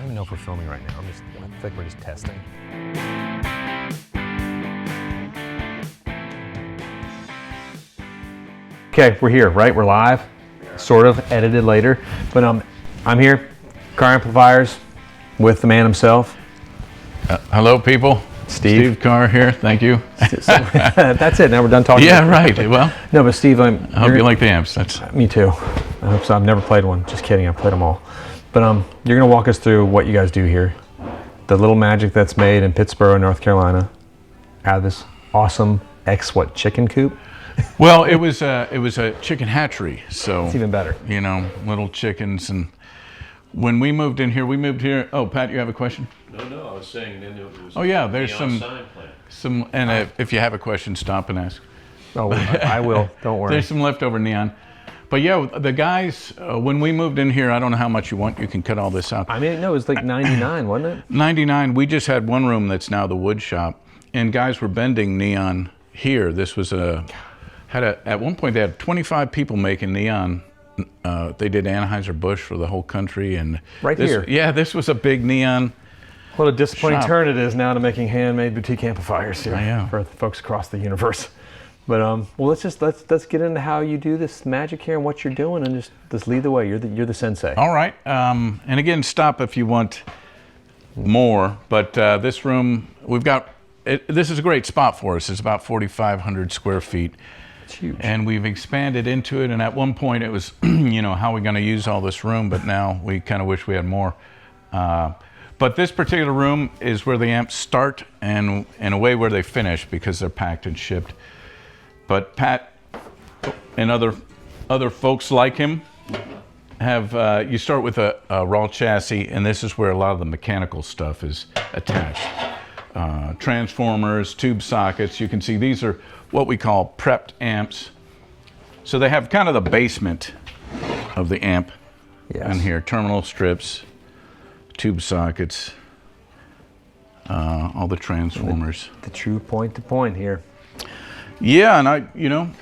don't even know if we're filming right now. I feel like we're just testing. Okay, we're here, right? We're live, sort of edited later, but I'm here, CARR Amplifiers, with the man himself. Hello, people. Steve Carr here. Thank you. That's it. Now we're done talking. Yeah, right. Well, no, but Steve, I hope you like the amps. Me too. I hope so. I've never played one. Just kidding. I've played them all. But you're gonna walk us through what you guys do here, the little magic that's made in Pittsboro, North Carolina, out of this awesome chicken coop. Well, it was a chicken hatchery, so it's even better. You know, little chickens. And when we moved here. Oh, Pat, you have a question? No, I was saying then it was. Oh yeah, there's some, and if you have a question, stop and ask. Oh, I will. Don't worry. There's some leftover neon. But yeah, the guys, when we moved in here, I don't know how much you want. You can cut all this out. I mean, no, it was like 99, wasn't it? 99. We just had one room that's now the wood shop, and guys were bending neon here. This was at one point they had 25 people making neon. They did Anheuser-Busch for the whole country, and here. Yeah, this was a big neon. What a disappointing shop. turn it is now to making handmade boutique amplifiers here for folks across the universe. But well, let's get into how you do this magic here and what you're doing, and just lead the way. You're the sensei. All right, and again, stop if you want more. But this room, we've got. This is a great spot for us. It's about 4,500 square feet. It's huge. And we've expanded into it. And at one point, it was, how are we going to use all this room? But now we kind of wish we had more. But this particular room is where the amps start and in a way where they finish because they're packed and shipped. But Pat and other folks like him have, you start with a raw chassis, and this is where a lot of the mechanical stuff is attached. Transformers, tube sockets. You can see these are what we call prepped amps. So they have kind of the basement of the amp in here. Terminal strips, tube sockets, all the transformers. The true point-to-point here. Yeah, and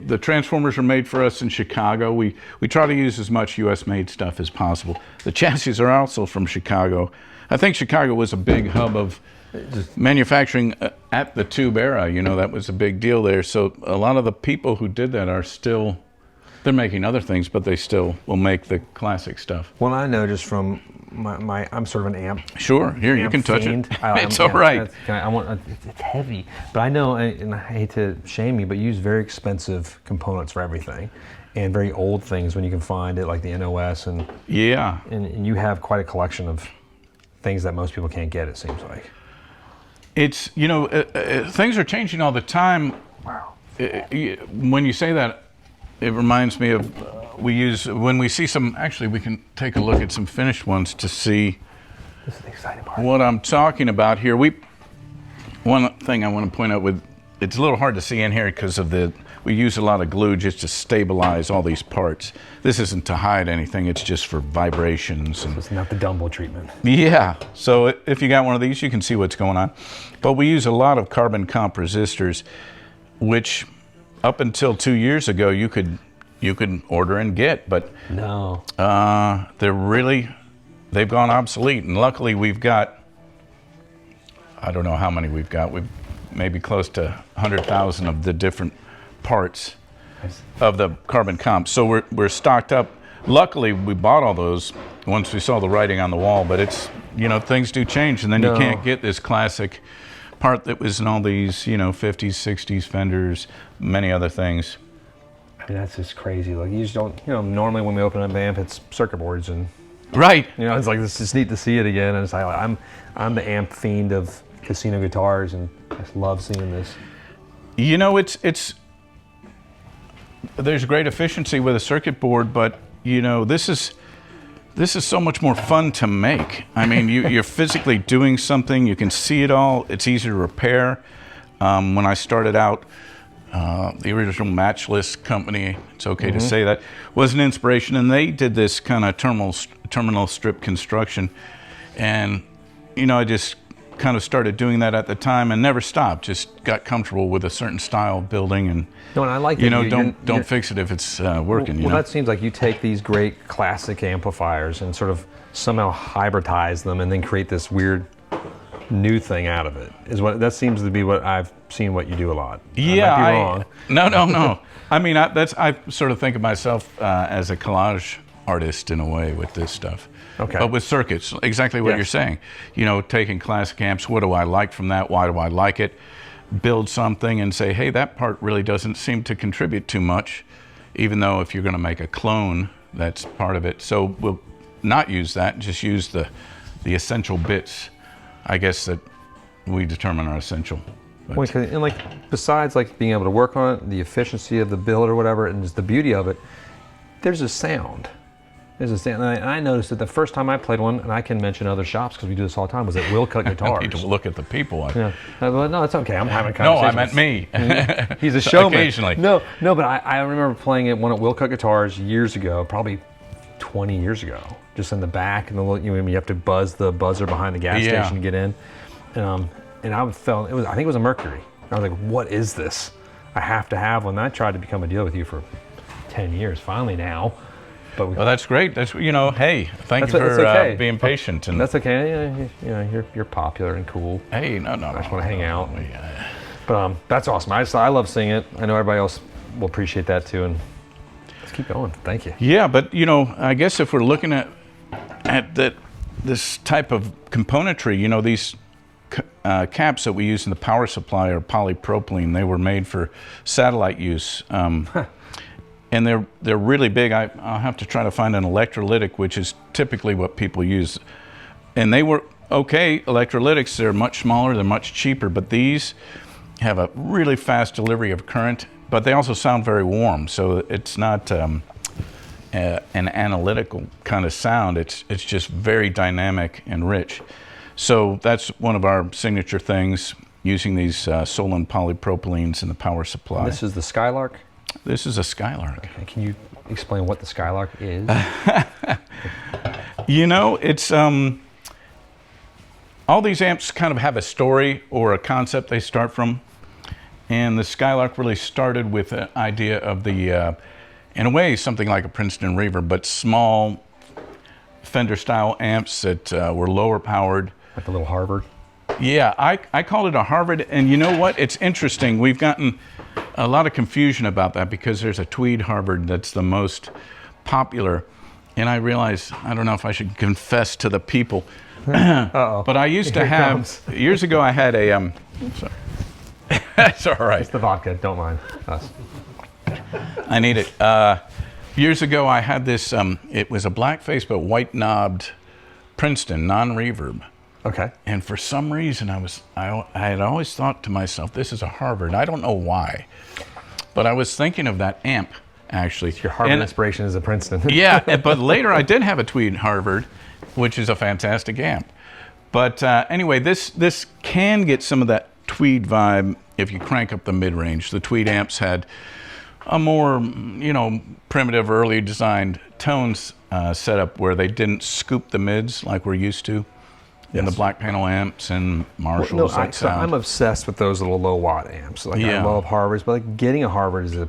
the transformers are made for us in Chicago. We try to use as much U.S.-made stuff as possible. The chassis are also from Chicago. I think Chicago was a big hub of manufacturing at the tube era. That was a big deal there. So a lot of the people who did that are still, they're making other things, but they still will make the classic stuff. Well, I know just from I'm sort of an amp. Sure, here you can touch it. It's all right. It's heavy, but I know, and I hate to shame you, but you use very expensive components for everything, and very old things when you can find it, like the NOS, and and you have quite a collection of things that most people can't get. It seems like it's things are changing all the time. Wow. When you say that, it reminds me of. When we see some, actually we can take a look at some finished ones to see this is the exciting part. What I'm talking about here. One thing I want to point out it's a little hard to see in here because we use a lot of glue just to stabilize all these parts. This isn't to hide anything, it's just for vibrations. So it's not the Dumbo treatment. Yeah, so if you got one of these, you can see what's going on. But we use a lot of carbon comp resistors, which up until 2 years ago, you could order and get, but no, they've gone obsolete. And luckily we've got, I don't know how many we've got. We've maybe close to 100,000 of the different parts of the carbon comp. So we're stocked up. Luckily we bought all those once we saw the writing on the wall, but it's, things do change, and then you can't get this classic part that was in all these, 50s, 60s Fenders, many other things. I mean, that's just crazy. Like, you just don't, normally when we open up an amp, it's circuit boards, and right. It's like, it's just neat to see it again. And it's like, I'm the amp fiend of casino guitars, and I just love seeing this. It's there's great efficiency with a circuit board, but this is so much more fun to make. I mean, you're physically doing something. You can see it all. It's easy to repair. When I started out, the original Matchless company, it's okay to say that, was an inspiration, and they did this kind of terminal strip construction. And I just kind of started doing that at the time and never stopped. Just got comfortable with a certain style of building, and no, and I like don't fix it if it's working. Well, that seems like you take these great classic amplifiers and sort of somehow hybridize them, and then create this weird new thing out of it. That seems to be what I've seen what you do a lot. Yeah, I might be wrong. No. I mean, I sort of think of myself as a collage artist in a way with this stuff. Okay. But with circuits, exactly what you're saying. Taking classic amps, what do I like from that? Why do I like it? Build something and say, hey, that part really doesn't seem to contribute too much, even though if you're going to make a clone, that's part of it. So we'll not use that, just use the essential bits, I guess, that we determine are essential. And besides being able to work on it, the efficiency of the build or whatever, and just the beauty of it, there's a sound. And I noticed that the first time I played one, and I can mention other shops because we do this all the time, was at Will Cut Guitars. I need to look at the people. Yeah. No, it's okay. I'm having a conversation. No, I meant me. He's a showman. Occasionally. No, but I remember playing it one at Will Cut Guitars years ago, probably 20 years ago, just in the back, and you have to buzz the buzzer behind the gas station to get in. And I think it was a Mercury. I was like, what is this? I have to have one. I tried to become a deal with you for 10 years, finally now. But well, that's great. That's hey, thank you for being patient. And that's okay. You're popular and cool. Hey, no. I just want to hang out. But that's awesome. I love seeing it. I know everybody else will appreciate that too. And let's keep going. Thank you. Yeah, but I guess if we're looking at this type of componentry, these caps that we use in the power supply are polypropylene. They were made for satellite use. And they're really big. I'll have to try to find an electrolytic, which is typically what people use. And they were okay, electrolytics. They're much smaller, they're much cheaper, but these have a really fast delivery of current, but they also sound very warm. So it's not an analytical kind of sound. It's just very dynamic and rich. So that's one of our signature things, using these Solon polypropylenes in the power supply. And this is the Skylark? This is a Skylark. Okay. Can you explain what the Skylark is? It's all these amps kind of have a story or a concept they start from, and the Skylark really started with an idea of the, in a way, something like a Princeton Reverb, but small Fender-style amps that were lower powered. Like a little Harvard? Yeah, I called it a Harvard, and you know what? It's interesting. We've gotten a lot of confusion about that because there's a Tweed Harvard that's the most popular, and I realize, I don't know if I should confess to the people, but I used to have, years ago I had a, sorry. That's all right. It's the vodka, don't mind us. I need it. Years ago I had this, it was a blackface but white knobbed Princeton non-reverb. Okay. And for some reason I had always thought to myself, this is a Harvard. I don't know why, but I was thinking of that amp actually. Your Harvard inspiration is a Princeton. Yeah, but later I did have a Tweed Harvard, which is a fantastic amp. But anyway, this can get some of that Tweed vibe if you crank up the mid-range. The Tweed amps had a more, primitive, early designed tones setup where they didn't scoop the mids like we're used to. In the black panel amps and Marshalls. I'm obsessed with those little low watt amps. I love Harvards, but getting a Harvard is a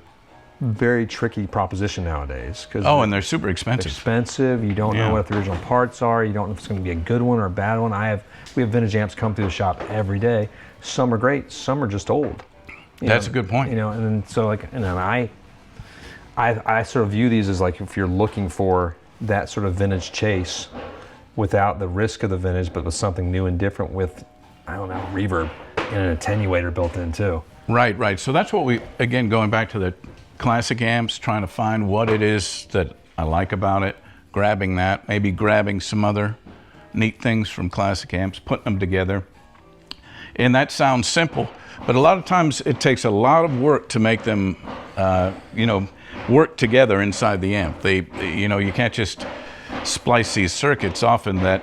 very tricky proposition nowadays. And they're super expensive. They're expensive. You don't know what the original parts are. You don't know if it's going to be a good one or a bad one. We have vintage amps come through the shop every day. Some are great. Some are just old. That's a good point. And so I sort of view these as if you're looking for that sort of vintage chase, without the risk of the vintage, but with something new and different with, reverb and an attenuator built in too. Right. So that's what again, going back to the classic amps, trying to find what it is that I like about it, grabbing that, maybe grabbing some other neat things from classic amps, putting them together. And that sounds simple, but a lot of times it takes a lot of work to make them, work together inside the amp. You can't just splice these circuits. Often that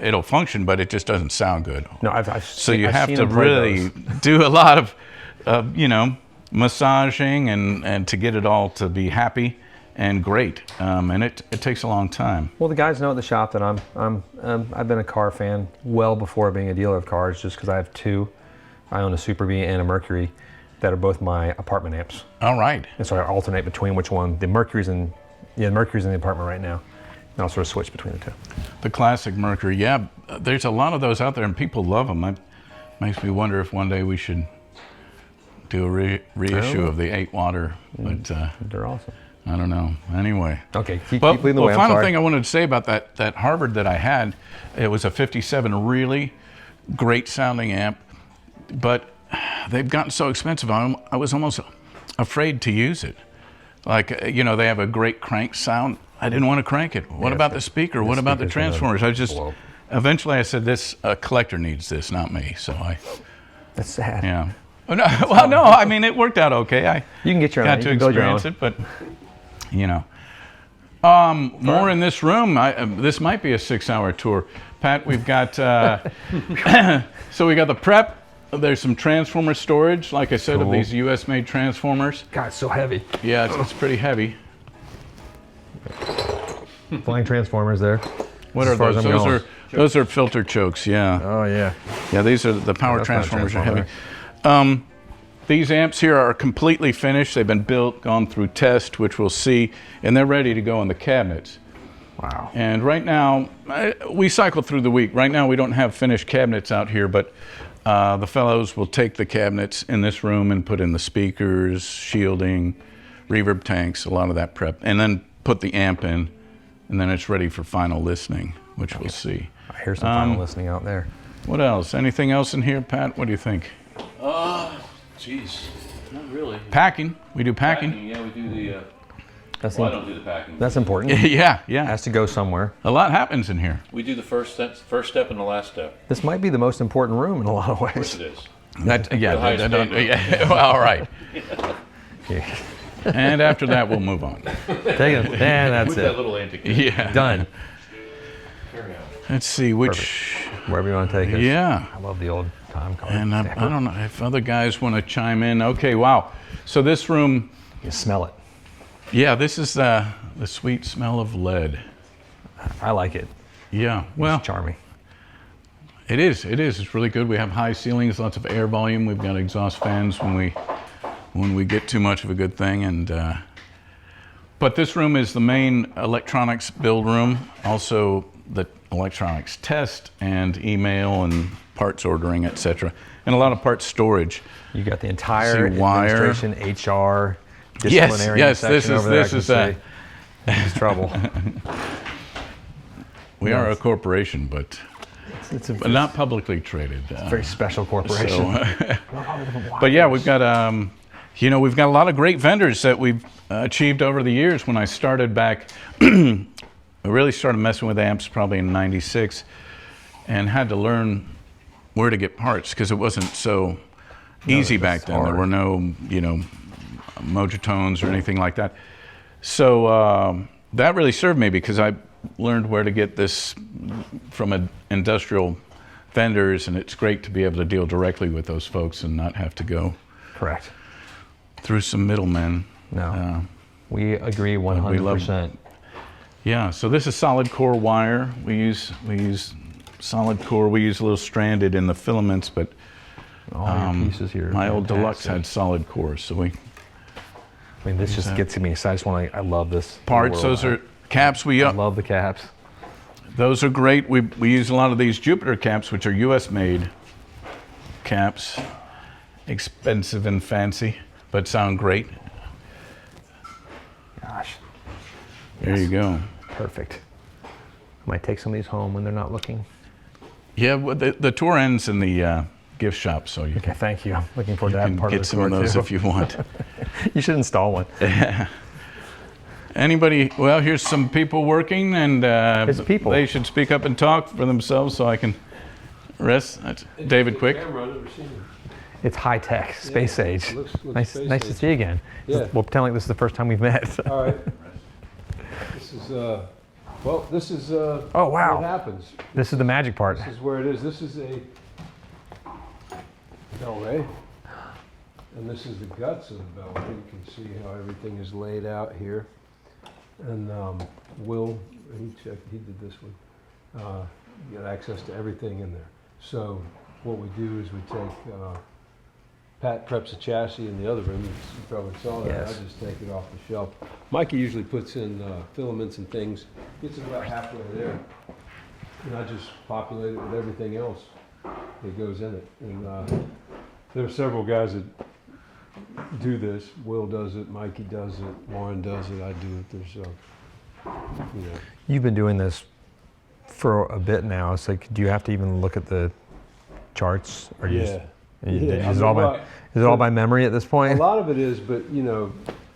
it'll function, but it just doesn't sound good. No, so you have to really do a lot of massaging and to get it all to be happy. and great. And it takes a long time. Well, the guys know at the shop that I've been a CARR fan well before being a dealer of CARRs, just because I have two. I own a Super Bee and a Mercury that are both my apartment amps. All right. And so I alternate between which one. The Mercury's in the apartment right now. And I'll sort of switch between the two. The classic Mercury, yeah. There's a lot of those out there, and people love them. It makes me wonder if one day we should do a reissue of the 8-watter. But they're awesome. I don't know. Anyway. Okay, keep leading the way. Final thing I wanted to say about that Harvard that I had, it was a 57, really great sounding amp, but they've gotten so expensive. I was almost afraid to use it. Like, they have a great crank sound. I didn't want to crank it. What about the speaker? What about the transformers? Eventually I said, this collector needs this, not me. So That's sad. Yeah. Well, no, I mean, it worked out okay. You can get your own. Got to experience it, but, more in this room. This might be a 6-hour tour. Pat, we've got, so we got the prep. There's some transformer storage, like I said, of these US-made transformers. God, it's so heavy. Yeah, it's pretty heavy. Flying transformers there. What are those? Those are filter chokes, yeah. Oh, yeah. Yeah, these are the power transformers are heavy. These amps here are completely finished. They've been built, gone through test, which we'll see, and they're ready to go in the cabinets. Wow. And right now, we cycle through the week. Right now, we don't have finished cabinets out here, but the fellows will take the cabinets in this room and put in the speakers, shielding, reverb tanks, a lot of that prep, and then put the amp in, and then it's ready for final listening, which we'll see. I hear some final listening out there. What else? Anything else in here, Pat? What do you think? Geez, not really. Packing. We do packing. Yeah, we do the. I don't do the packing. That's important. Yeah. It has to go somewhere. A lot happens in here. We do the first step and the last step. This might be the most important room in a lot of ways. Of course it is. Well, all right. Yeah. And after that, we'll move on. Take it. And that's With it. that little antique. Yeah. Done. Carry on. Let's see which. Wherever you want to take us. Yeah. I love the old time card. And I don't know if other guys want to chime in. Okay, wow. So this room. You smell it. Yeah, this is the sweet smell of lead. I like it. Yeah, well. It's charming. It is. It's really good. We have high ceilings, lots of air volume. We've got exhaust fans when we get too much of a good thing. And but this room is the main electronics build room, also the electronics test and email and parts ordering, etc., and a lot of parts storage. You got the entire administration, HR, disciplinary section over there. This is trouble. We are a corporation, but but not publicly traded. It's a very special corporation. But yeah, we've got we've got a lot of great vendors that we've achieved over the years. When I started back, I really started messing with amps probably in '96, and had to learn where to get parts because it wasn't so easy back then. There were no Mojotones or anything like that. So that really served me because I learned where to get this from industrial vendors, and it's great to be able to deal directly with those folks and not have to go through some middlemen. No, we agree 100%. Yeah, so this is solid core wire. We use solid core. We use a little stranded in the filaments, but all your pieces here. My old Deluxe had solid cores, so we. I mean, this just gets to me. So I love this. Parts, those are caps. I love the caps. Those are great. We use a lot of these Jupiter caps, which are US made caps. Expensive and fancy, but sound great. Gosh. There you go. Perfect. I might take some of these home when they're not looking. Yeah, well, the tour ends in the gift shop, so you okay, thank you. I'm looking forward to that part of the tour. You can get some of those if you want. You should install one. Anybody? Well, here's some people working, and they should speak up and talk for themselves so I can rest. That's David Quick. It's high tech, space age. Nice to see you again. Yeah. We'll pretend like this is the first time we've met. All right. This is oh wow. what happens. This is the magic part. This is where it is. This is a bell ray, and this is the guts of the bell ray. You can see how everything is laid out here. And Will, he checked, he did this one. You got access to everything in there. So what we do is we take, Pat preps a chassis in the other room, you probably saw that. Yes. I just take it off the shelf. Mikey usually puts in filaments and things, gets it about halfway there. And I just populate it with everything else that goes in it. And there are several guys that do this. Will does it, Mikey does it, Warren does it, I do it. There's, you know. You've been doing this for a bit now. It's like, do you have to even look at the charts? Or you just, is it all by memory at this point? A lot of it is, but you know,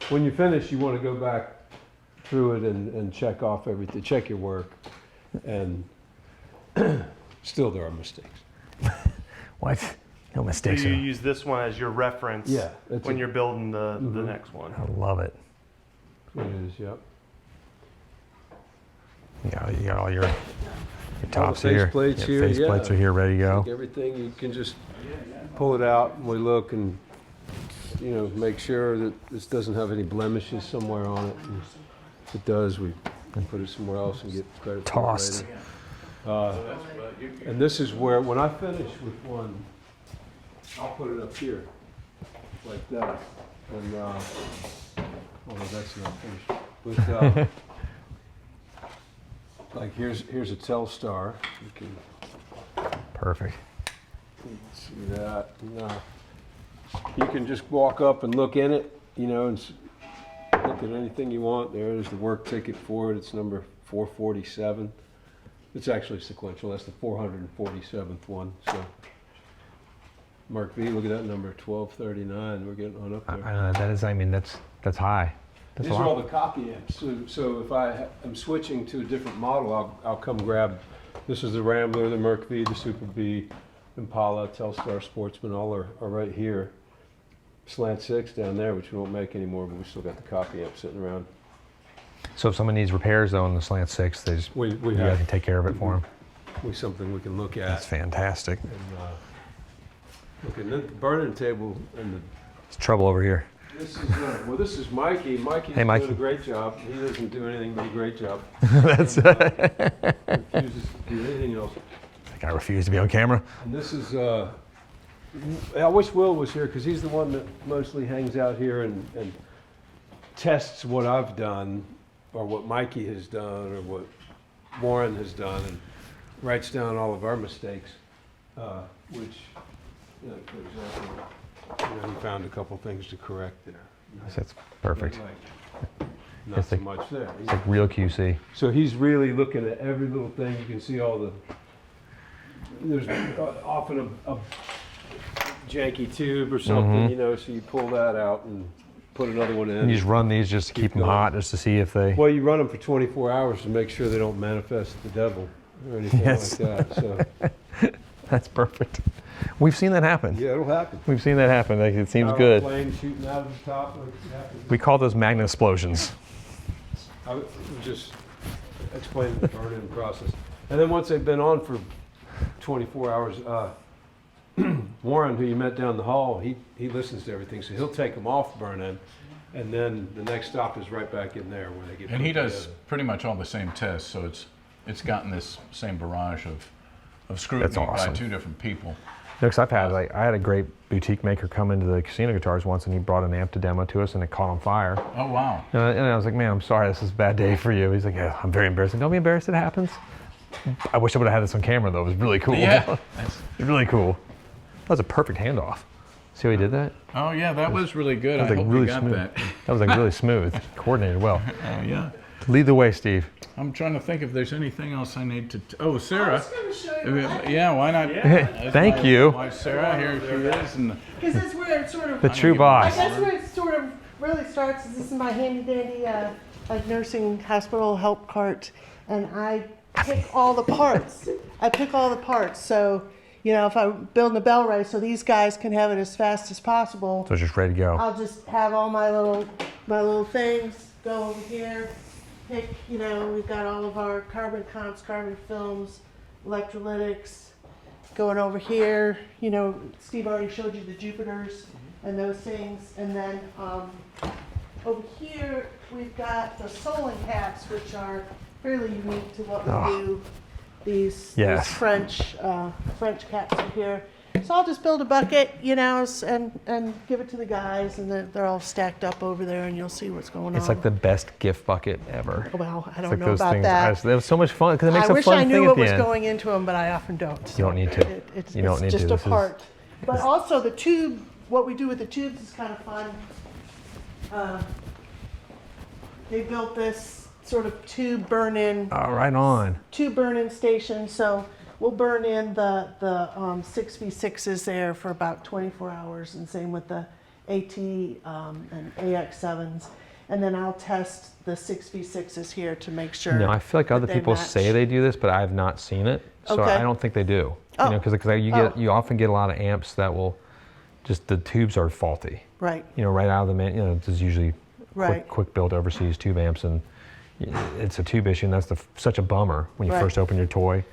when you finish, you want to go back through it and check off everything, check your work, and still there are mistakes. What? No mistakes. So you use this one as your reference when you're building the next one. I love it. It is, yep. Yeah, you got all your tops the here. faceplates here, Faceplates are here, ready to go. Everything, you can just pull it out and we look and, you know, make sure that this doesn't have any blemishes somewhere on it. And if it does, we put it somewhere else and get credit Tossed. for it later. And this is where, when I finish with one, I'll put it up here, like that. And, although that's not finished. But, like here's a Telstar. You can Perfect. see that. You can just walk up and look in it, you know, and look at anything you want. There's the work ticket for it. It's number 447. It's actually sequential. That's the 447th one. So Mark V, look at that number, 1239. We're getting on up there. I know that is. I mean, that's high. That's These a are all lot. the copy amps. So if I am switching to a different model, I'll come grab. This is the Rambler, the Merc V, the Super B, Impala, Telstar Sportsman. All are right here. Slant 6 down there, which we won't make anymore, but we still got the copy amp sitting around. So if someone needs repairs though on the Slant 6, they just, you guys have can take care of it for them. something we can look at. That's fantastic. And, look at the burning table and It's trouble over here. this is Mikey. Mikey's Hey, Mikey. doing a great job. He doesn't do anything but a great job. That's. Refuses to do anything else. I refuse to be on camera. And this is, I wish Will was here because he's the one that mostly hangs out here and tests what I've done or what Mikey has done or what Warren has done and writes down all of our mistakes, which, you know, for example, he found a couple things to correct there. That's perfect. Not It's so like- much there. It's like real QC. So he's really looking at every little thing. You can see all the, there's often a janky tube or something, you know, so you pull that out and put another one in. You just run these just to keep them going. hot, just to see if they. Well, you run them for 24 hours to make sure they don't manifest the devil or anything Yes. like that. So, That's perfect. We've seen that happen. yeah, it'll happen. We've seen that happen. Like, it seems Power good. Flame shooting out of the top. Like it happens. We call those magnet explosions. I would just explain the burn-in process. And then once they've been on for 24 hours, Warren, who you met down the hall, he listens to everything, so he'll take them off burn-in, and then the next stop is right back in there when they get. And put he does together. pretty much all the same tests, so it's gotten this same barrage of scrutiny That's awesome. by two different people. Because I had a great boutique maker come into the casino guitars once, and he brought an amp to demo to us, and it caught on fire. Oh wow! And I was like, "Man, I'm sorry, this is a bad day for you." He's like, "Yeah, I'm very embarrassed." Don't be embarrassed. It happens. I wish I would have had this on camera though. It was really cool. Yeah. It's really cool. That was a perfect handoff. See how he did that? Oh yeah, that was really good. That was I like hope really you got smooth. that. That was like really smooth, coordinated well. Oh yeah. Lead the way, Steve. I'm trying to think if there's anything else I need to. Oh, I Sarah. was going to show you Yeah, why not? Thank my you. Wife Sarah, here she is, and because that's where it sort of. The true I boss. guess where it sort of really starts is this is my handy dandy like nursing hospital help cart, and I pick all the parts. I pick all the parts. So you know, if I'm building a bell right, so these guys can have it as fast as possible. So it's just ready to go. I'll just have all my little things go over here. Pick, you know, we've got all of our carbon comps, carbon films, electrolytics going over here. You know, Steve already showed you the Jupiters and those things. And then over here, we've got the Solon caps, which are fairly unique to what we do. These French caps are here. So I'll just build a bucket, you know, and give it to the guys, and they're all stacked up over there, and you'll see what's going on. It's like the best gift bucket ever. Well, I don't know about that. It was so much fun because it makes a fun thing I at the wish I knew end. what was going into them, but I often don't. So you don't need to. It's this just a part. But also the tube, what we do with the tubes is kind of fun. They built this sort of tube burn-in. Oh, right on. Tube burn-in station, so we'll burn in the 6v6s there for about 24 hours, and same with the AT and AX7s. And then I'll test the 6v6s here to make sure. No, I feel like other people say they do this, but I have not seen it, so I don't think they do. Oh. You know, because you often get a lot of amps that will just the tubes are faulty. Right. You know, right out of the man. You know, there's usually quick built overseas tube amps, and it's a tube issue, and that's such a bummer when you first open your toy.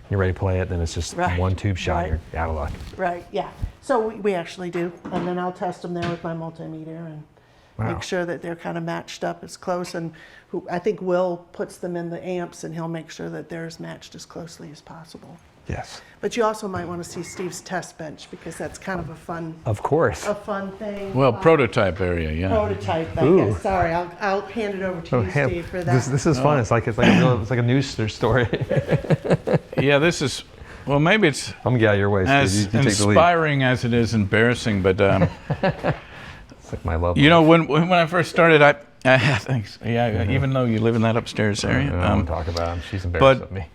You're ready to play it, then it's just one tube shot, you're out of luck. Right, yeah. So we actually do, and then I'll test them there with my multimeter and make sure that they're kind of matched up as close. And I think Will puts them in the amps, and he'll make sure that they're as matched as closely as possible. Yes. But you also might want to see Steve's test bench, because that's kind of a fun. Of course. A fun thing. Well, prototype area, yeah. Prototype, I guess. Sorry, I'll hand it over to you, Steve, for that. This is fun. It's like a news story. Yeah, this is. Well, maybe it's. I'm gonna get out of your way, Steve. As you take the lead. inspiring as it is embarrassing, but. It's like my love. You know, when I first started, thanks. Yeah, even though you live in that upstairs area. I don't talk about him. She's embarrassed of me.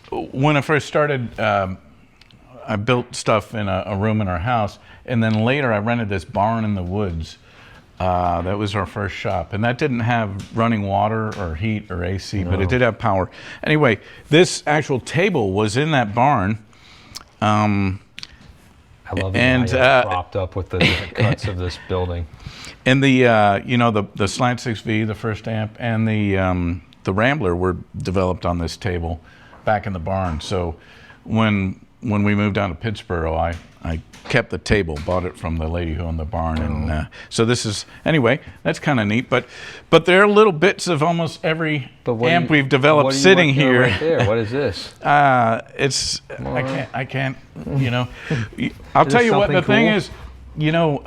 When I first started, I built stuff in a room in our house, and then later I rented this barn in the woods. That was our first shop, and that didn't have running water or heat or AC, but it did have power. Anyway, this actual table was in that barn. I love it how you're propped up with the different cuts of this building. And the you know, the Slant 6V, the first amp, and the Rambler were developed on this table back in the barn. So when we moved down to Pittsboro, I kept the table, bought it from the lady who owned the barn, and so this is, anyway, that's kind of neat. But there are little bits of almost every amp we've developed sitting here. Right there? What is this? It's I can't you know. I'll tell you what the thing is. You know,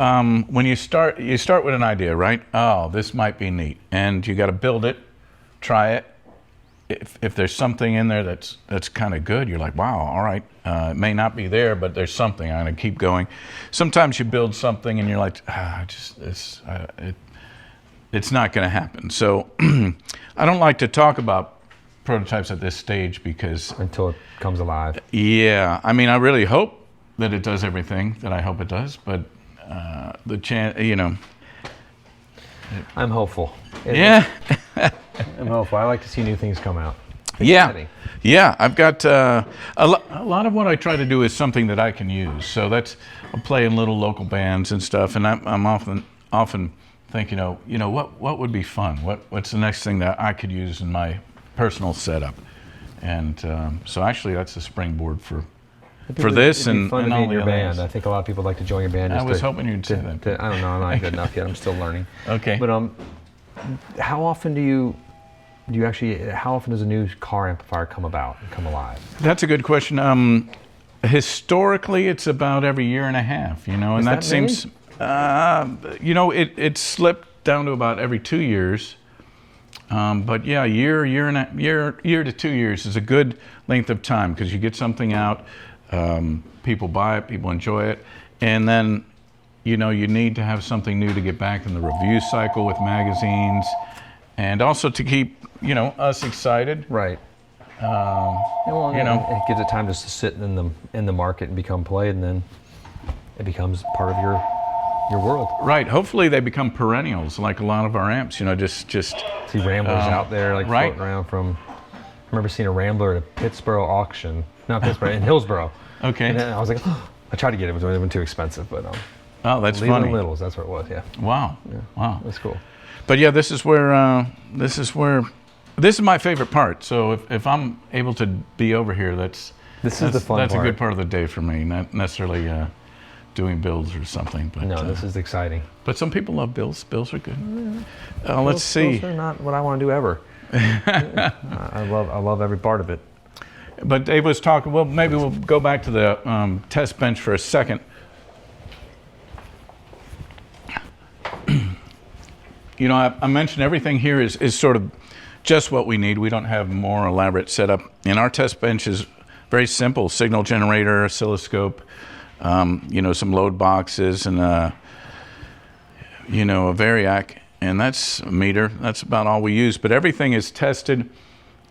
when you start with an idea, right? Oh, this might be neat, and you got to build it, try it. If there's something in there that's kind of good, you're like, wow, all right. It may not be there, but there's something. I'm gonna keep going. Sometimes you build something and you're like, it's not gonna happen. So I don't like to talk about prototypes at this stage because until it comes alive. Yeah, I mean, I really hope that it does everything that I hope it does, but the chance, you know. I'm hopeful. Yeah. I'm hopeful. I like to see new things come out. Yeah. I've got a lot of what I try to do is something that I can use. So I'll play in little local bands and stuff, and I'm often think, you know, what would be fun? What's the next thing that I could use in my personal setup? And so actually, that's a springboard for this and fun and to be all in the your other band. ones. I think a lot of people like to join your band. I was hoping you'd say that. I don't know. I'm not good enough yet. I'm still learning. Okay. But how often how often does a new CARR amplifier come about and come alive? That's a good question. Historically, it's about every year and a half, you know, and that seems, you know, it slipped down to about every 2 years. But yeah, year to 2 years is a good length of time because you get something out, people buy it, people enjoy it, and then, you know, you need to have something new to get back in the review cycle with magazines, and also to keep, you know, us excited. Right. You know, it gives it time just to sit in the market and become played, and then it becomes part of your world. Right. Hopefully they become perennials, like a lot of our amps. You know, just see Ramblers out there like floating around from. I remember seeing a Rambler at a Pittsboro auction, not Pittsboro, in Hillsboro. Okay. And then I was like, I tried to get it, it was too expensive, but oh, that's funny. Littles, that's what it was. Yeah. Wow. Yeah. Wow. That's cool. But yeah, this is my favorite part. So if I'm able to be over here, that's the fun part. That's a good part of the day for me. Not necessarily doing builds or something. But no, this is exciting. But some people love builds. Builds are good. Let's see. Builds are not what I want to do ever. I love every part of it. But Dave was talking. Well, maybe we'll go back to the test bench for a second. You know, I mentioned everything here is sort of just what we need. We don't have more elaborate setup. And our test bench is very simple: signal generator, oscilloscope, you know, some load boxes, and you know, a variac, and that's a meter. That's about all we use. But everything is tested.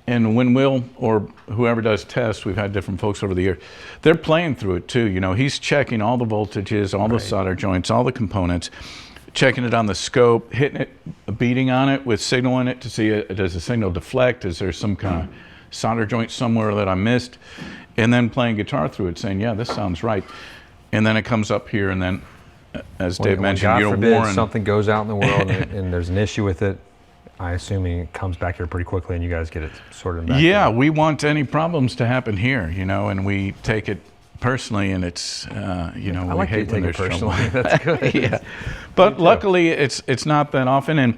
And when Will or whoever does tests, we've had different folks over the years, they're playing through it too. You know, he's checking all the voltages, all the solder joints, all the components, checking it on the scope, hitting it, beating on it with signal in it to see does the signal deflect? Is there some kind of solder joint somewhere that I missed? And then playing guitar through it, saying, yeah, this sounds right. And then it comes up here, and then, as Dave mentioned, God you know, forbid Warren, something goes out in the world and there's an issue with it. I assume it comes back here pretty quickly, and you guys get it sorted back. Yeah, we want any problems to happen here, you know, and we take it personally, and it's, you know, I like we hate to when take it there's trouble. personally. That's good. Yeah, but luckily it's not that often. And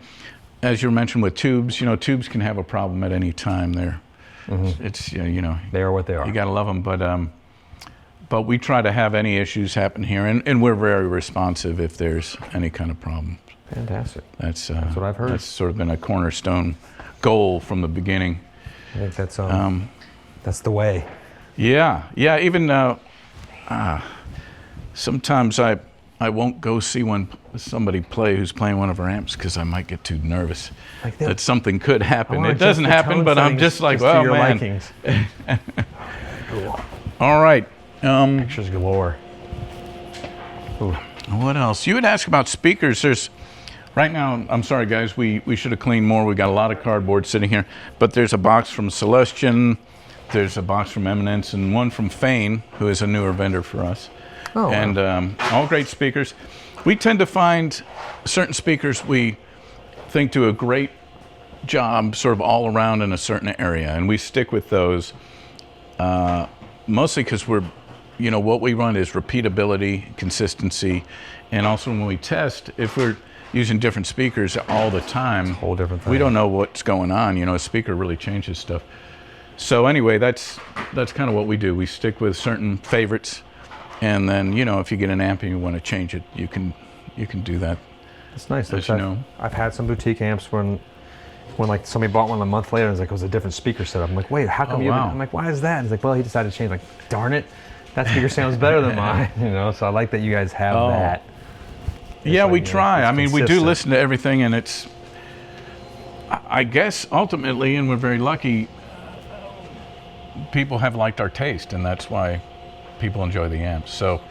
as you mentioned with tubes, you know, tubes can have a problem at any time. It's you know, they are what they are. You gotta love them, but we try to have any issues happen here, and we're very responsive if there's any kind of problem. Fantastic. That's what I've heard. That's sort of been a cornerstone goal from the beginning. I think that's the way. Yeah, yeah. Even sometimes I won't go see somebody play who's playing one of our amps because I might get too nervous that something could happen. It doesn't happen, but I'm just like, well, man. Cool. All right. Pictures galore. Ooh. What else? You would ask about speakers. There's right now. I'm sorry, guys. We should have cleaned more. We got a lot of cardboard sitting here, but there's a box from Celestion. There's a box from Eminence and one from Fane, who is a newer vendor for us. Oh, and all great speakers. We tend to find certain speakers we think do a great job sort of all around in a certain area, and we stick with those mostly because we're, you know, what we run is repeatability, consistency, and also when we test, if we're using different speakers all the time, it's a whole different thing. We don't know what's going on. You know, a speaker really changes stuff. So anyway, that's kind of what we do. We stick with certain favorites, and then, you know, if you get an amp and you want to change it, you can do that. It's nice. As you know. I've had some boutique amps when like somebody bought one a month later and it's like it was a different speaker setup. I'm like, wait, how come you? I'm like, why is that? And it's like, well, he decided to change. Like, darn it, that speaker sounds better than mine. You know, so I like that you guys have that. Yeah, like, we try. I mean, we do consistent. listen to everything, and it's, I guess, ultimately, and we're very lucky, people have liked our taste, and that's why people enjoy the amps. So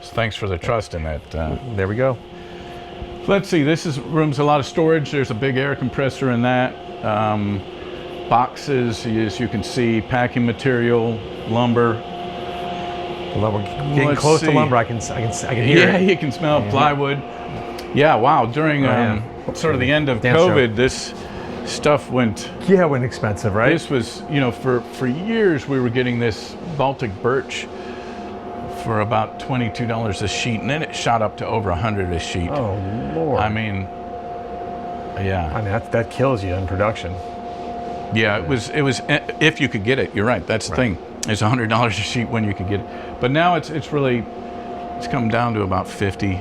thanks for the trust in that. There we go. Let's see, this room's a lot of storage. There's a big air compressor in that. Boxes, as you can see, packing material, lumber. We're getting close to lumber. I can hear it. Yeah, you can smell plywood. Yeah, wow. During sort of the end of COVID, this stuff went expensive, right? This was, you know, for years we were getting this Baltic birch for about $22 a sheet, and then it shot up to over $100 a sheet. Oh Lord! I mean, yeah. I mean that kills you in production. Yeah, it was if you could get it. You're right. That's the thing. It's $100 a sheet when you could get it. But now it's come down to about 50.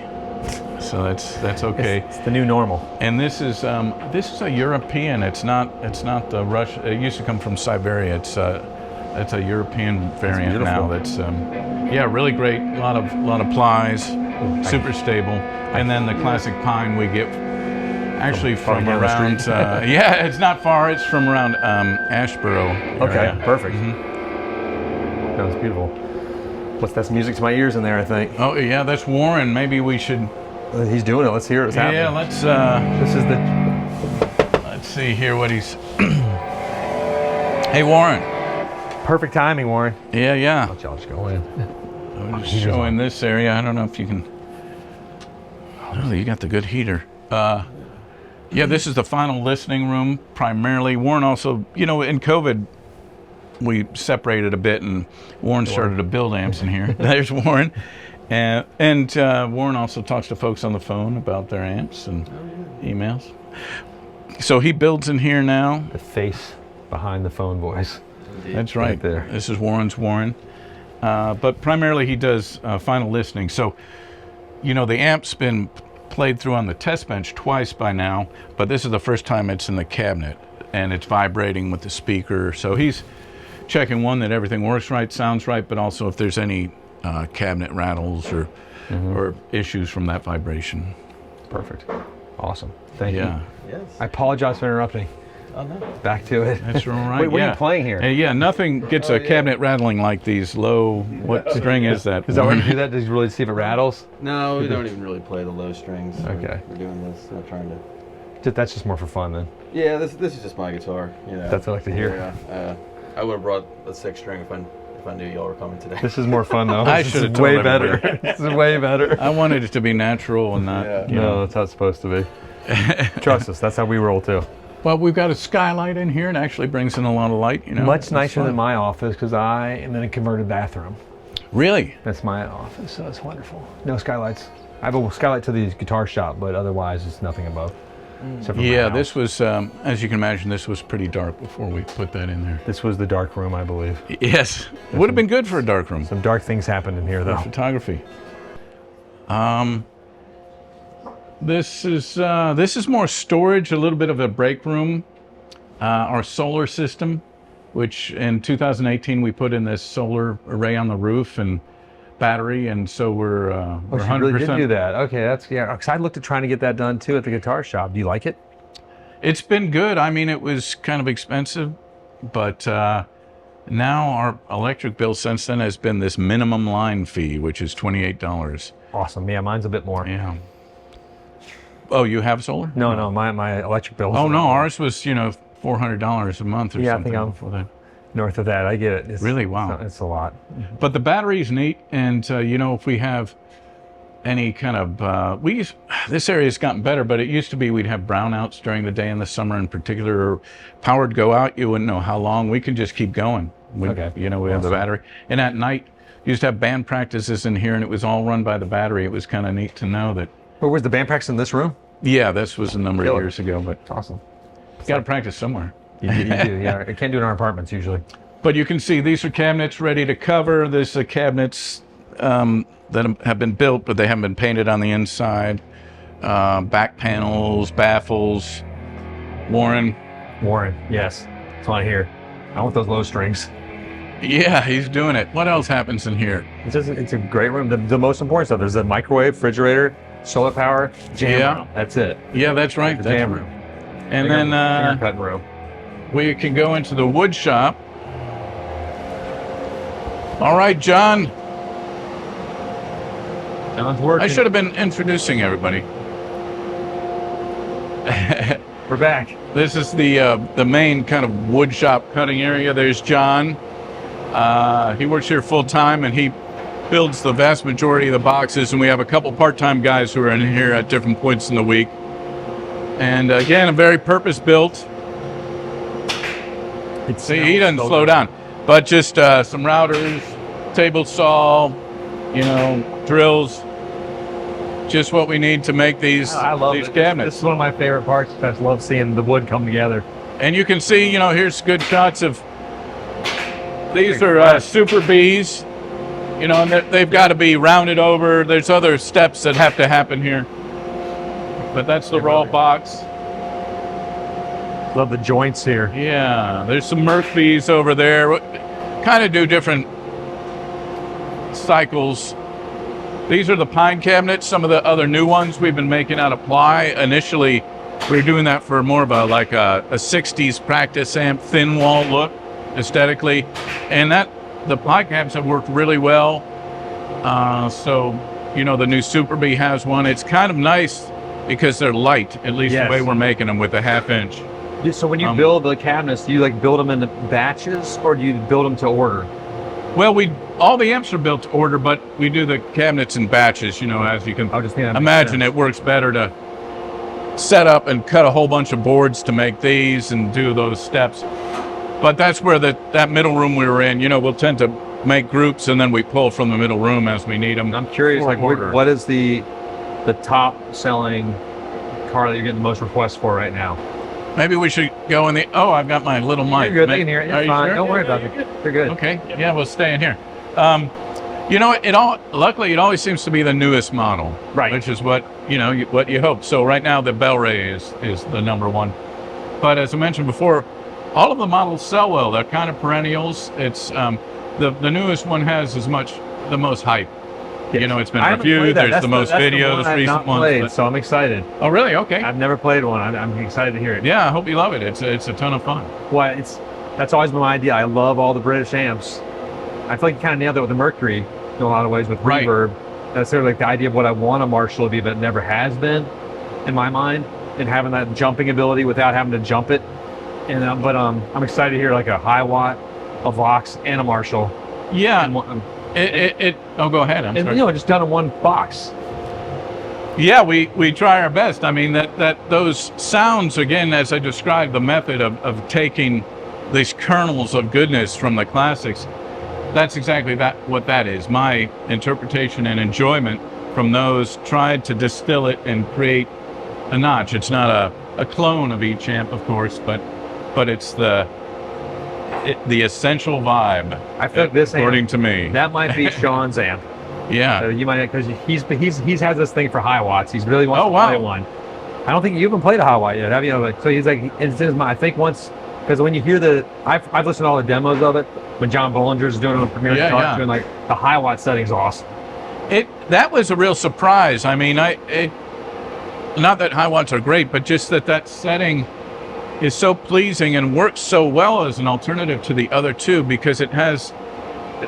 So that's okay. It's the new normal. And this is a European. It's not the Russian. It used to come from Siberia. It's a European variant now. That's really great. A lot of plies, super stable. And then the classic pine we get actually from around. It's not far. It's from around Ashboro area. Okay, perfect. That was beautiful. That's music to my ears in there, I think. Oh yeah, that's Warren. Maybe we should. He's doing it. Let's hear what's happening. Yeah, let's. This is the. Let's see here what he's. Hey Warren. Perfect timing, Warren. Yeah. Let y'all just go in. I'm just showing this area. I don't know if you can. Oh, you got the good heater. Yeah, this is the final listening room primarily. Warren also, you know, in COVID, we separated a bit, and Warren started to build amps in here. There's Warren. And Warren also talks to folks on the phone about their amps and emails. So he builds in here now. The face behind the phone voice. That's right. There. This is Warren's Warren. But primarily he does final listening. So, the amp's been played through on the test bench twice by now, but this is the first time it's in the cabinet and it's vibrating with the speaker. So he's checking, one, that everything works right, sounds right, but also if there's any cabinet rattles or issues from that vibration. Perfect. Awesome. Thank you. Yes. I apologize for interrupting. Oh, no. Back to it. That's all right. Wait, what are you playing here? Yeah, nothing gets a cabinet rattling like these low. What string is that? Is that why you do that? Does you really see if it rattles? No, we don't even really play the low strings. Okay. We're doing this, not trying to. That's just more for fun then. Yeah, this is just my guitar. That's what I like to hear. Yeah. I would have brought a 6-string if I knew y'all were coming today. This is more fun though. I This should have is told way everybody. better. This is way better. I wanted it to be natural and not. No, that's how it's supposed to be. Trust us, that's how we roll too. Well, we've got a skylight in here. It actually brings in a lot of light. Much It's nicer fun. than my office because I am in a converted bathroom. Really? That's my office, so it's wonderful. No skylights. I have a skylight to the guitar shop, but otherwise it's nothing above. Except for my Yeah, house. this was, as you can imagine, this was pretty dark before we put that in there. This was the dark room, I believe. Yes, would have been good for a dark room. Some dark things happened in here, though. Photography. This is more storage, a little bit of a break room. Our solar system, which in 2018 we put in this solar array on the roof and battery, and so we're Oh, we're she 100%. really did do that. Okay, that's because I looked at trying to get that done too at the guitar shop. Do you like it? It's been good. I mean, it was kind of expensive, but now our electric bill since then has been this minimum line fee, which is $28. Awesome. Yeah, mine's a bit more. Yeah. Oh, you have solar? No, my electric bill. Oh no, ours was $400 a month or Yeah, I something. think I'm for that. north of that. I get it. It's, Really? Wow. It's a lot. But the battery's neat, and if we have any kind of this area's gotten better, but it used to be we'd have brownouts during the day in the summer in particular, or power would go out, you wouldn't know how long. We can just keep going. We have the battery, and at night we used to have band practices in here, and it was all run by the battery. It was kind of neat to know that. Where was the band practice in this room? Yeah, this was a number of years ago, but It's awesome. got to practice somewhere. You do, yeah. I can't do it in our apartments usually. But you can see these are cabinets ready to cover. These are cabinets that have been built, but they haven't been painted on the inside. Back panels, baffles. Warren, yes. That's what I hear. I want those low strings. yeah, he's doing it. What else happens in here? It's a great room. The most important stuff. There's a microwave, refrigerator, solar power, jam room. That's it. Yeah, that's right. The That's jam right. room. And Finger then cutting room. we can go into the wood shop. All right, John. John's working. I should have been introducing everybody. We're back. This is the main kind of wood shop cutting area. There's John. He works here full time, and he builds the vast majority of the boxes. And we have a couple part-time guys who are in here at different points in the week. And again, a very purpose-built. See, he doesn't slow down, but just some routers, table saw, drills. Just what we need to make these I love these it. cabinets. This is one of my favorite parts. I just love seeing the wood come together. And you can see, here's good shots of, these are Super Bs, and they've got to be rounded over. There's other steps that have to happen here. But that's the raw box. Love the joints here. Yeah, there's some Murphys over there. Kind of do different cycles. These are the pine cabinets. Some of the other new ones we've been making out of ply. Initially, we were doing that for more of a 60s practice amp, thin wall look aesthetically. And the ply cabs have worked really well. So, the new Super B has one. It's kind of nice because they're light, at least the way we're making them with a 1/2 inch. So when you build the cabinets, do you build them in batches or do you build them to order? Well, all the amps are built to order, but we do the cabinets in batches, as you can imagine. It works better to set up and cut a whole bunch of boards to make these and do those steps. But that's where that middle room we were in, we'll tend to make groups, and then we pull from the middle room as we need them. I'm curious, like, what is the top selling car that you're getting the most requests for right now? Maybe we should go in the. Oh, I've got my little mic. You're good. They can hear it. It's fine. Sure? Don't worry about it. You're good. Okay. Yeah, we'll stay in here. Luckily, it always seems to be the newest model, right? Which is what what you hope. So right now, the Bel-Ray is the number one. But as I mentioned before, all of the models sell well. They're kind of perennials. It's the newest one has the most hype. It's been reviewed. There's the most videos, recent ones. So I'm excited. Oh, really? Okay. I've never played one. I'm excited to hear it. Yeah, I hope you love it. It's a ton of fun. Well, that's always been my idea. I love all the British amps. I feel like you kind of nailed it with the Mercury in a lot of ways with reverb. That's sort of like the idea of what I want a Marshall to be, but it never has been in my mind, and having that jumping ability without having to jump it. And I'm excited to hear like a high watt, a Vox, and a Marshall. Yeah. Go ahead. I'm sorry. Just done in one box. Yeah, we try our best. I mean, that those sounds, again, as I described, the method of taking these kernels of goodness from the classics, that's exactly what that is. My interpretation and enjoyment from those, tried to distill it and create a notch. It's not a clone of each amp, of course, but it's the essential vibe. I feel like this according to me. That might be Sean's amp. Yeah. You might, because he's has this thing for high watts. He's really wants to play one. I don't think you even played a high watt yet, have you? So he's like, I think once, because when you hear I've listened to all the demos of it when John Bollinger's doing it on Premiere, doing like the high watt setting's awesome. That was a real surprise. I mean, not that high watts are great, but just that setting is so pleasing and works so well as an alternative to the other two, because it has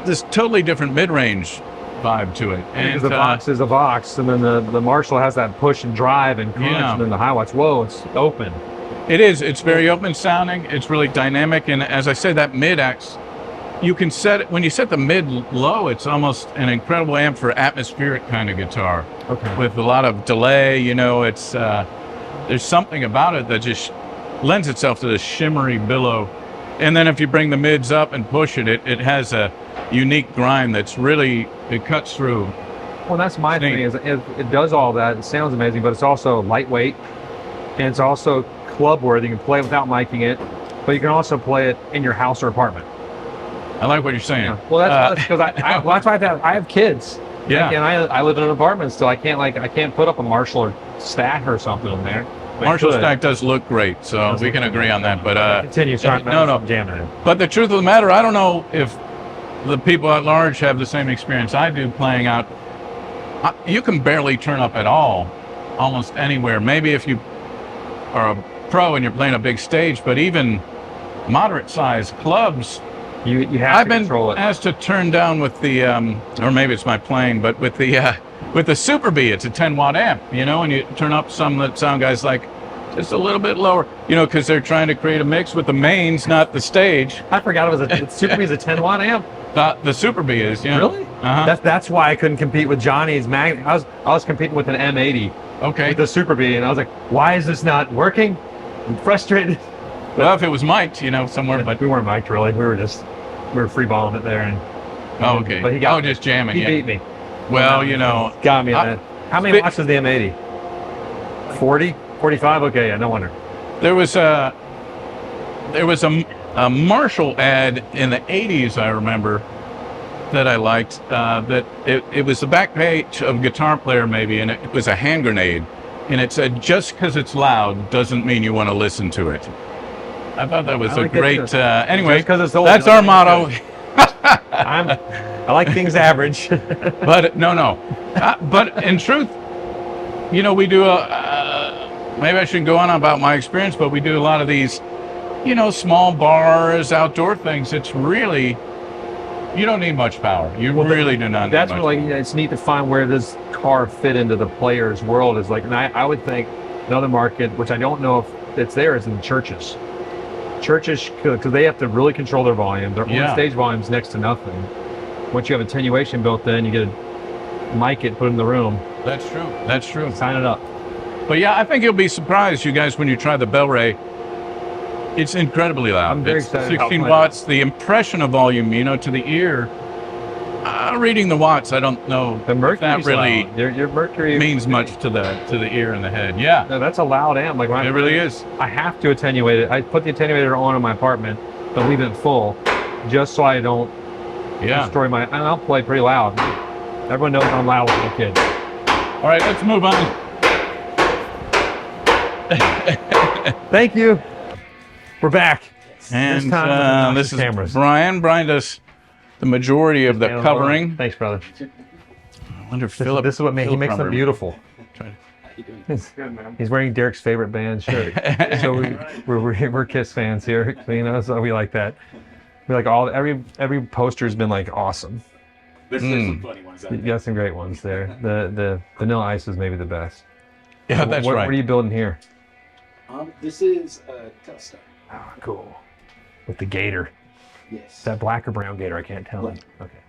this totally different mid-range vibe to it. And the Vox is a Vox, and then the Marshall has that push and drive and crunch, and then the high watts, it's open. It is. It's very open sounding. It's really dynamic, and as I say, that mid-X, you can set it, when you set the mid low, it's almost an incredible amp for atmospheric kind of guitar. Okay. With a lot of delay, it's there's something about it that just lends itself to this shimmery billow. And then if you bring the mids up and push it, it has a unique grind that's really, it cuts through. Well, that's my thing, is it does all that. It sounds amazing, but it's also lightweight, and it's also club worthy. You can play it without miking it, but you can also play it in your house or apartment. I like what you're saying. Yeah. Well, that's because that's why I have kids. Yeah. And I live in an apartment still. I can't put up a Marshall or Stack or something in there. Marshall Stack does look great, so we can agree on that. But continue. Jamming it. But the truth of the matter, I don't know if the people at large have the same experience I do playing out. You can barely turn up at all, almost anywhere. Maybe if you are a pro and you're playing a big stage, but even moderate-sized clubs, you have to control it. I've been asked to turn down with the, or maybe it's my playing, but with the Super B, it's a 10-watt amp, and you turn up some that sound guys like just a little bit lower, because they're trying to create a mix with the mains, not the stage. I forgot the Super B is a 10-watt amp. The Super B is, yeah. Really? Uh-huh. That's why I couldn't compete with Johnny's Mag. I was competing with an M80. Okay. With the Super B, and I was like, why is this not working? I'm frustrated. Well, if it was mic'd, somewhere, but we weren't mic'd really. We were free balling it there, and okay. But he got just jamming. He beat me. Well, got me on that. How many watts is the M80? 40, 45. Okay, yeah, no wonder. There was a Marshall ad in the 80s, I remember, that I liked. That it was the back page of Guitar Player maybe, and it was a hand grenade, and it said, "Just because it's loud doesn't mean you want to listen to it." I thought that was a great. Anyway, that's our motto. I like things average. But no. But in truth, we do maybe I shouldn't go on about my experience, but we do a lot of these, small bars, outdoor things. It's really, you don't need much power. You really do not need much power. It's neat to find where this car fit into the player's world. Is like, and I would think another market, which I don't know if it's there, is in churches. Churches, because they have to really control their volume. Their on-stage volume's next to nothing. Once you have attenuation built in, you get a mic it, put it in the room. That's true. Sign it up. But yeah, I think you'll be surprised, you guys, when you try the Bel-Ray. It's incredibly loud. I'm very excited. 16 watts. The impression of volume, to the ear, Reading the watts, I don't know The if mercury's that really loud. Your mercury means much to the ear and the head. Yeah, No, that's a loud amp. Like when it really is. I have to attenuate it. I put the attenuator on in my apartment, but leave it full, just so I don't destroy my. And I'll play pretty loud. Everyone knows I'm loud with the kids. All right, let's move on. Thank you. We're back. And this time with this is cameras. Brian. Brian does the majority of the covering. Thanks, brother. I wonder if Philip. This is what he makes them beautiful. Try He's wearing Derek's favorite band shirt. So we're Kiss fans here, you know, so we like that. We like every poster's been like awesome. There's some funny ones out there. You got some great ones there. The Vanilla Ice is maybe the best. Yeah, that's right. What are you building here? This is a Telstar. Oh, cool. With the gator. Yes. Is that black or brown gator? I can't tell. Black. Okay.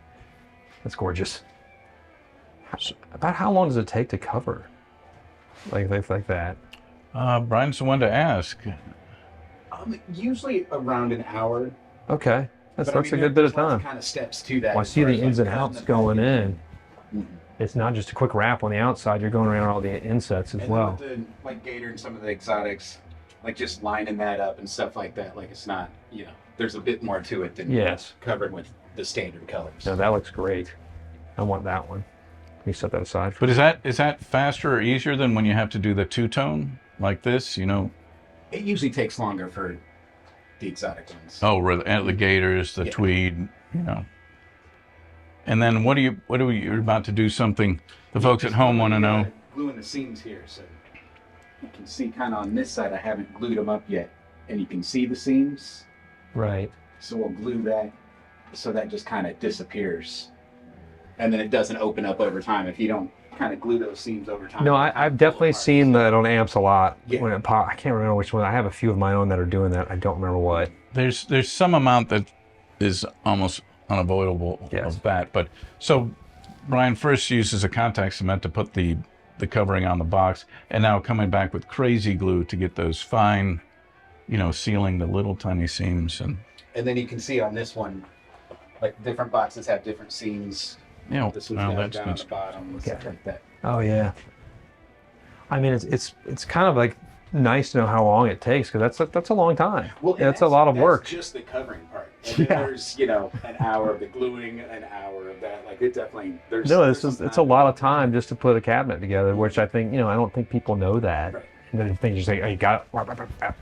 That's gorgeous. About how long does it take to cover? Like that? Brian's the one to ask. Usually around an hour. Okay. That's But I a mean, good bit of there's lots time. kind of steps to that. Well, I as see far the as, ins like, and cutting outs the going paper. in. Mhm. It's not just a quick wrap on the outside. You're going around all the insets as And well. then with the like gator and some of the exotics, like just lining that up and stuff like that. Like it's not, there's a bit more to it than Yes. covered with the standard colors. No, that looks great. I want that one. Can you set that aside? But is that faster or easier than when you have to do the two-tone like this? You know. It usually takes longer for the exotic ones. Oh, the gators, the tweed, you know. And then what are you about to do something the folks at home want to know? Gluing the seams here, so you can see kind of on this side. I haven't glued them up yet, and you can see the seams. Right. So we'll glue that, so that just kind of disappears, and then it doesn't open up over time if you don't kind of glue those seams over time. No, I've definitely seen that on amps a lot. Yeah. When it pop, I can't remember which one. I have a few of my own that are doing that. I don't remember what. There's some amount that is almost unavoidable of that. But so Brian first uses a contact cement to put the covering on the box, and now coming back with crazy glue to get those fine, sealing the little tiny seams. And then you can see on this one, like different boxes have different seams. This one's got down at the bottom and stuff like that. Oh yeah. I mean, it's kind of like nice to know how long it takes, because that's a long time. Well, that's a lot of work. That's just the covering part. And then there's an hour of the gluing, an hour of that. Like it definitely there's. No, there's it's a lot of time just to put a cabinet together, which I think I don't think people know that. Right. And then they just say, oh, you got it.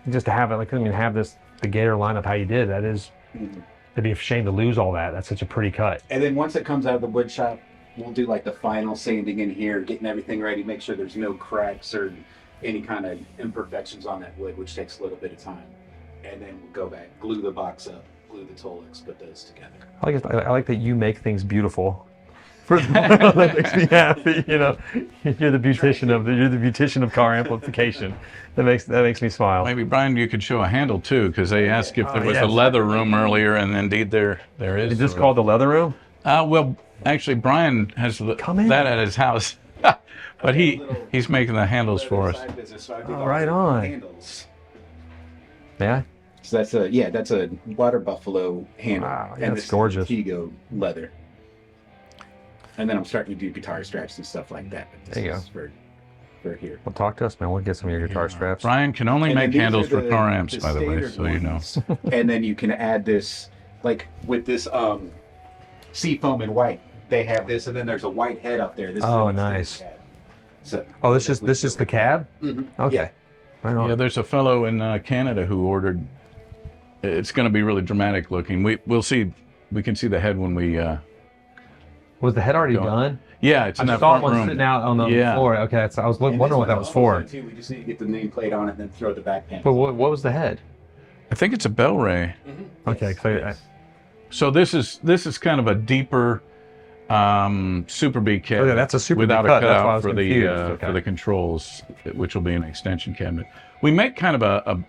Just to have it, like, have the gator lineup how you did. That is, it'd be a shame to lose all that. That's such a pretty cut. And then once it comes out of the wood shop, we'll do like the final sanding in here, getting everything ready, make sure there's no cracks or any kind of imperfections on that wood, which takes a little bit of time. And then we'll go back, glue the box up, glue the Tolex, put those together. I like that you make things beautiful. That makes me happy. You're the beautician of car amplification. That makes me smile. maybe Brian, you could show a handle too, because they asked if there was a leather room earlier, and indeed there is. Is this called the leather room? Well, actually, Brian has that at his house, but he's making the handles for us. Oh, right on. Handles. Yeah. So that's a water buffalo handle. Wow, yeah, and that's this gorgeous. Tego leather. And then I'm starting to do guitar straps and stuff like that. But There you this is for here. Well, talk to us, man. We'll get some of your guitar straps. Brian can only And make then these handles are for the- CARR Amps, the by the way, standard so you know. ones. And then you can add this, like with this seafoam in white. They have this, and then there's a white head up there. This is Oh, an extended nice. cab. So This is the cab? Mm-hmm. Okay. Yeah. Right on. Yeah, there's a fellow in Canada who ordered. It's going to be really dramatic looking. We'll see. We can see the head when we. Was the head already Go. done? Yeah, it's in I that saw front one room. sitting out on the floor. Okay, I was And wondering what this that was one for. also, too, we just need to get the nameplate on it and then throw the back panel. But what was the head? I think it's a bell ray. Okay, So this is kind of a deeper Super B cabinet. Okay, that's a Super B without cut. a That's why I cutout was for the confused. Okay. for the controls, which will be an extension cabinet. We make kind of a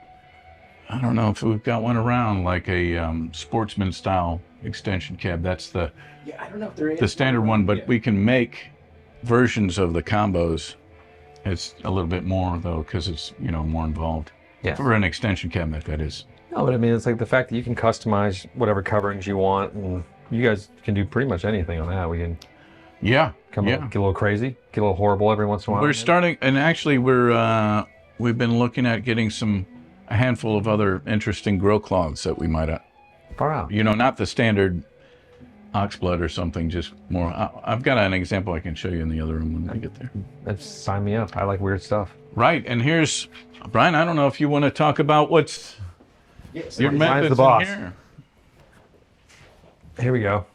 I don't know if we've got one around, like a sportsman style extension cab. That's I don't know if there is the standard one, but we can make versions of the combos. It's a little bit more though, because it's more involved. Yeah. For an extension cabinet, that is. No, but I mean, it's like the fact that you can customize whatever coverings you want, and You guys can do pretty much anything on that. We can Yeah. get yeah. a little crazy, get a little horrible every once in a while. We're starting, and actually we've been looking at getting a handful of other interesting grow cloths that we might, Far out. not the standard oxblood or something, just more. I've got an example I can show you in the other room when we get there. That's sign me up. I like weird stuff. Right, and here's Brian. I don't know if you want to talk about what's your methods the boss. in here. Here we go.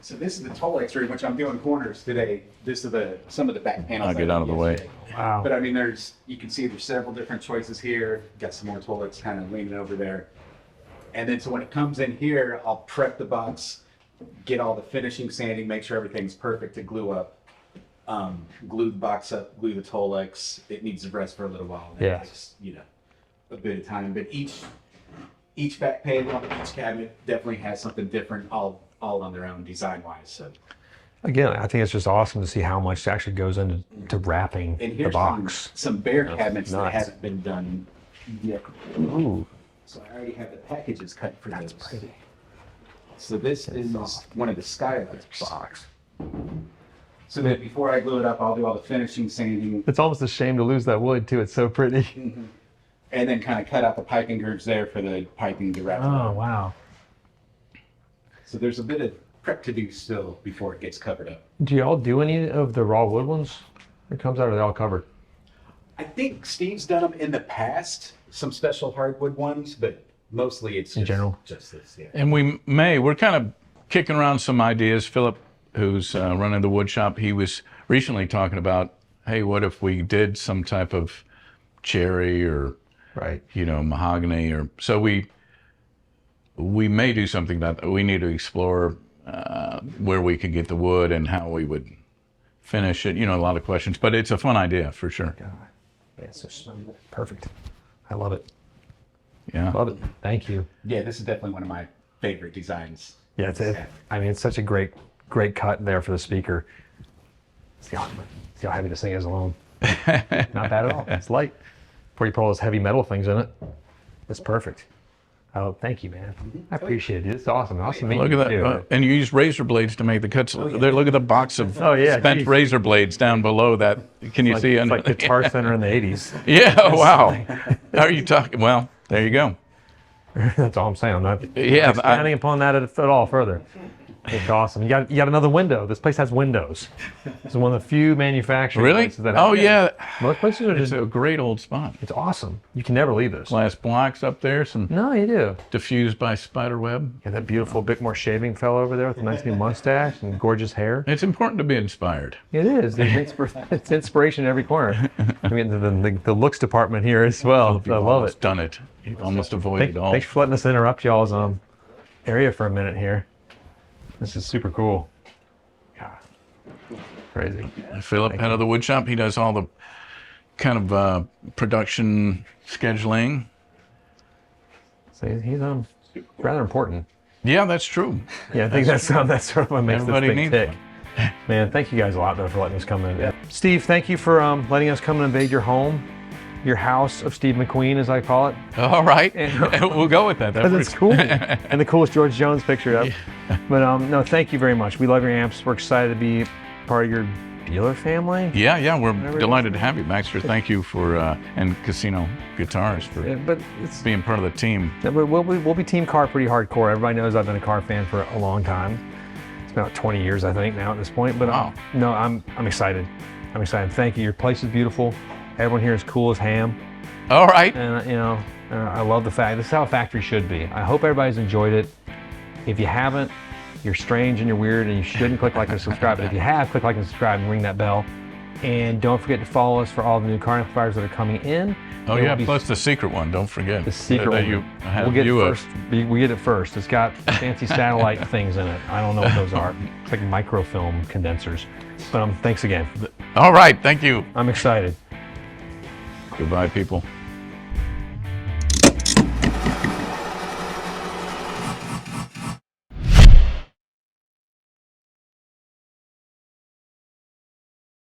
So this is the Tolex room, which I'm doing corners today. This is some of the back panels. I'll get out of the way. Wow. But I mean, you can see there's several different choices here. Got some more Tolex kind of leaning over there. And then so when it comes in here, I'll prep the box, get all the finishing sanding, make sure everything's perfect to glue up. Glue the box up, glue the Tolex. It needs to rest for a little while. Yeah. Takes, a bit of time. But each back panel, each cabinet definitely has something different, all on their own design-wise. So. Again, I think it's just awesome to see how much actually goes into wrapping And the here's box. some bare cabinets that nuts. haven't been done yet. Ooh, So I already have the packages cut for that's those. pretty. So this is one of the skylights. Box. So that before I glue it up, I'll do all the finishing, sanding, It's almost a shame to lose that wood too. It's so pretty. and then kind of cut out the piping grooves there for the piping to wrap it Oh up. wow. So there's a bit of prep to do still before it gets covered up. Do y'all do any of the raw wood ones? It comes out, or are they all covered? I think Steve's done them in the past, some special hardwood ones, but mostly it's In general? just this, yeah. And we're kind of kicking around some ideas. Philip, who's running the wood shop, he was recently talking about, hey, what if we did some type of cherry or, Right. mahogany, or so we may do something that we need to explore where we could get the wood and how we would finish it. A lot of questions, but it's a fun idea for sure. God. Yeah, it's so perfect. I love it. Yeah. Love it. Thank you. Yeah, this is definitely one of my favorite designs. Yeah, it's such a great cut there for the speaker. See how heavy this thing is alone. Not bad at all. It's light. Before you put all those heavy metal things in it, it's perfect. Oh, thank you, man. I appreciate it. It's awesome. Awesome meeting Look at you that. too. And you use razor blades to make the cuts. There, look at the box of spent geez. razor blades down below that. Can you see? It's like Guitar Center in the 80s. Yeah, wow. How are you talking? Well, there you go. That's all I'm saying. I'm not Yeah, expanding upon that at all further. It's awesome. You got another window. This place has windows. It's one of the few manufacturing Really? places that Oh, have, yeah. Most places are It's just, a great old spot. it's awesome. You can never leave this. Glass blocks up there, some No, you do. diffused by spider web. Got that beautiful Bickmore shaving fellow over there with a nice new mustache and gorgeous hair. It's important to be inspired. It is. It's inspiration in every corner. I mean, the looks department here as well. You've I love almost it. done it. You've almost avoided all. Thanks for letting us interrupt y'all's area for a minute here. This is super cool. God, crazy. Philip, head of the wood shop, he does all the kind of production scheduling. So he's rather important. Yeah, that's true. Yeah, I think that's sort of what makes Everybody this thing needs tick. one. Man, thank you guys a lot though for letting us come in. Yeah. Steve, thank you for letting us come and invade your home, your house of Steve McQueen, as I call it. All right, we'll go with that. That's cool. And the coolest George Jones picture up. Yeah. But no, thank you very much. We love your amps. We're excited to be part of your dealer family. Yeah, we're delighted to have you, Baxter. Thank you for and Casino Guitars for But it's being part of the team. we'll be Team CARR pretty hardcore. Everybody knows I've been a CARR fan for a long time. It's about 20 years, I think, now at this point. But Wow. no, I'm excited. I'm excited. Thank you. Your place is beautiful. Everyone here is cool as ham. All right. And I love the fact this is how a factory should be. I hope everybody's enjoyed it. If you haven't, you're strange and you're weird and you shouldn't click like and subscribe. But if you have, click like and subscribe and ring that bell. And don't forget to follow us for all the new CARR amplifiers that are coming in. Oh yeah, plus the secret one. Don't forget the secret that one. you have We'll get you it first. We get it first. It's got fancy satellite things in it. I don't know what those are. It's like microfilm condensers. But thanks again. All right, thank you. I'm excited. Goodbye, people.